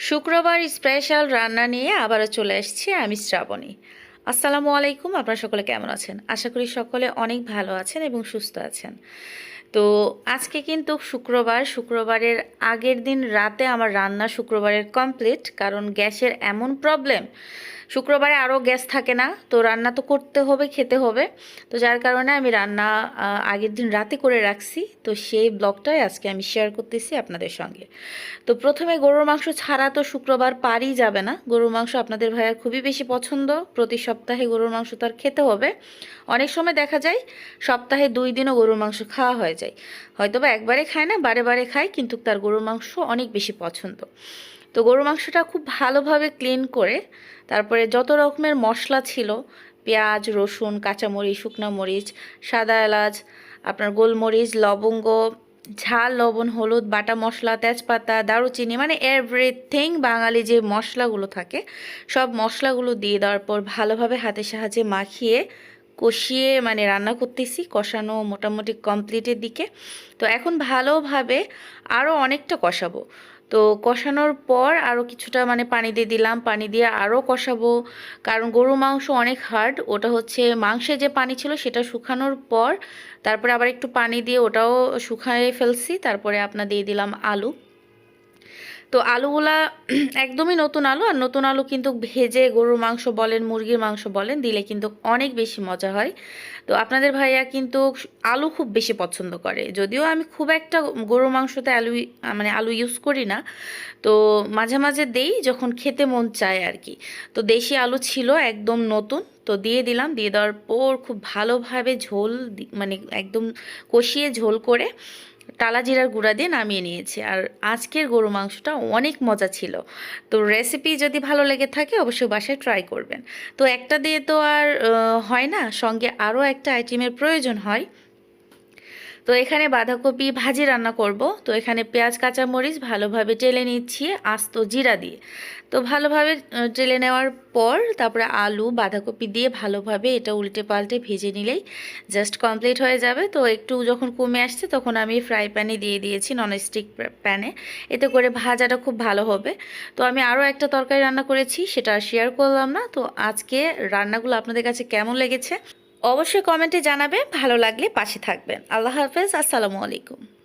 শুক্রবার স্পেশাল রান্না নিয়ে আবারও চলে এসেছি আমি শ্রাবণী। আসসালামু আলাইকুম, আপনারা সকলে কেমন আছেন? আশা করি সকলে অনেক ভালো আছেন এবং সুস্থ আছেন। তো আজকে কিন্তু শুক্রবারের আগের দিন রাতে আমার রান্না শুক্রবারের কমপ্লিট, কারণ গ্যাসের এমন প্রবলেম। শুক্রবারে আরও গ্যাস থাকে না, তো রান্না তো করতে হবে, খেতে হবে। তো যার কারণে আমি রান্না আগের দিন রাতে করে রাখছি। তো সেই ব্লগটাই আজকে আমি শেয়ার করতেছি আপনাদের সঙ্গে। তো প্রথমে গরুর মাংস ছাড়া তো শুক্রবার পারই যাবে না। গরুর মাংস আপনাদের ভাইয়ার খুবই বেশি পছন্দ, প্রতি সপ্তাহে গরুর মাংস তার খেতে হবে। অনেক সময় দেখা যায় সপ্তাহে 2 দিনও গরুর মাংস খাওয়া হয়ে যায়, হয়তোবা একবারে খায় না, বারে বারে খায়, কিন্তু তার গরুর মাংস অনেক বেশি পছন্দ। তো গরুর মাংসটা খুব ভালোভাবে ক্লিন করে তারপরে যত রকমের মশলা ছিল, পেঁয়াজ, রসুন, কাঁচামরিচ, শুকনো মরিচ, সাদা এলাচ, আপনার গোলমরিচ, লবঙ্গ, ঝাল, লবণ, হলুদ, বাটা মশলা, তেজপাতা, দারুচিনি, মানে এভরিথিং বাঙালি যে মশলাগুলো থাকে সব মশলাগুলো দিয়ে দেওয়ার পর ভালোভাবে হাতের সাহায্যে মাখিয়ে কষিয়ে মানে রান্না করতেছি। কষানো মোটামুটি কমপ্লিটের দিকে। তো এখন ভালোভাবে আরও অনেকটা কষাবো। তো কষানোর পর আরও কিছুটা মানে পানি দিয়ে দিলাম, পানি দিয়ে আরও কষাবো, কারণ গরু মাংস অনেক হার্ড। ওটা হচ্ছে মাংসে যে পানি ছিল সেটা শুকানোর পর তারপরে আবার একটু পানি দিয়ে ওটাও শুকায়ে ফেলছি। তারপরে আপনার দিয়ে দিলাম আলু। তো আলুগুলা একদমই নতুন আলু, আর নতুন আলু কিন্তু ভেজে গরুর মাংস বলেন, মুরগির মাংস বলেন, দিলে কিন্তু অনেক বেশি মজা হয়। তো আপনাদের ভাইয়া কিন্তু আলু খুব বেশি পছন্দ করে, যদিও আমি খুব একটা গরুর মাংসতে মানে আলু ইউজ করি না। তো মাঝে মাঝে দেই যখন খেতে মন চায় আর কি। তো দেশি আলু ছিল একদম নতুন, তো দিয়ে দিলাম। দিয়ে দেওয়ার পর খুব ভালোভাবে ঝোল মানে একদম কষিয়ে ঝোল করে টালা জিরার গুঁড়া দিয়ে নামিয়ে নিয়েছি। আর আজকের গরু মাংসটা অনেক মজা ছিল। তো রেসিপি যদি ভালো লেগে থাকে অবশ্যই বাসায় ট্রাই করবেন। তো একটা দিয়ে তো আর হয় না, সঙ্গে আরও একটা আইটেমের প্রয়োজন হয়। তো এখানে বাঁধাকপি ভাজি রান্না করব। তো এখানে পেঁয়াজ, কাঁচামরিচ ভালোভাবে টেলে নিচ্ছি আস্ত জিরা দিয়ে। তো ভালোভাবে টেলে নেওয়ার পর তারপরে আলু, বাঁধাকপি দিয়ে ভালোভাবে এটা উল্টে পাল্টে ভেজে নিলেই জাস্ট কমপ্লিট হয়ে যাবে। তো একটু যখন কমে আসছে তখন আমি ফ্রাই প্যানে দিয়ে দিয়েছি, ননস্টিক প্যানে। এতে করে ভাজাটা খুব ভালো হবে। তো আমি আরও একটা তরকারি রান্না করেছি, সেটা শেয়ার করলাম না। তো আজকে রান্নাগুলো আপনাদের কাছে কেমন লেগেছে অবশ্যই কমেন্টে জানাবেন। ভালো লাগলে পাশে থাকবেন। আল্লাহ হাফেজ, আসসালামু আলাইকুম।